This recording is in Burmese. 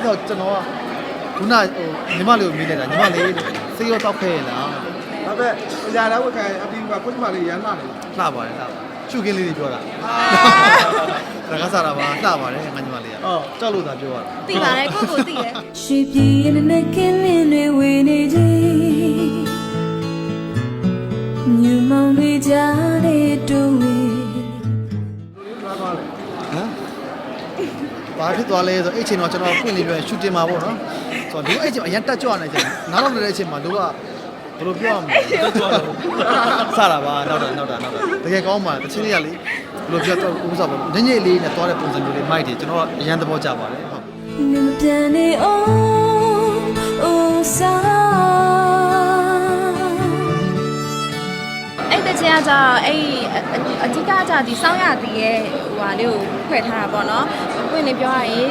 ဆိုကျွန်တော်ကခုနညီမလေးကိုမေးလိုက်တာညီမလေးစိတ်ရောတောက်ခဲရလား ဒါပေမဲ့အရာတော့ဝက်ခံအပြင်ကကိုချမလေးရမ်းလာတယ် လှပါတယ်လှပါရှုခင်းလေးတွေပြောတာဒါကစားတာပါလှပါတယ်ငါညီမလေးကကြောက်လို့သာပြောရတာ သိပါတယ်ကိုကိုသိတယ် ရွှေပြည်ရဲ့နဲ့ကင်းလင်းတွေဝေနေခြင်းညမောင်တွေကြားတဲ့တူဝေ သွားသွားလေ ဟမ်ဘာဖြစ်သွားလဲဆိုအဲ့ချိန်တော့ကျွန်တော်ပြင်လေးပြောရှူတင်မှာပေါ့နော်ဆိုတော့ဒီအဲ့ချိန်အရင်တက်ကြွနေကြတယ်နားတော့တဲ့အချိန်မှာတို့ကဘယ်လိုပြောရမလဲတက်ကြွတော့စတာပါနောက်တာတကယ်ကောင်းပါတချင်းလေးကလေဘယ်လိုပြောတော့ဥစားပေါ့ညညလေးနဲ့သွားတဲ့ပုံစံမျိုးလေးမိုက်တယ်ကျွန်တော်အရင်သဘောကျပါတယ်ဟုတ် နမတန်နေအောင်စာ အဲ့တချင်ကကြာအဲ့အဓိကကြာဒီစောင်းရသည်ရဲ့ဟိုဟာလေးကိုဖွဲ့ထားတာပေါ့နော်ပွင့်နေပြောရရင်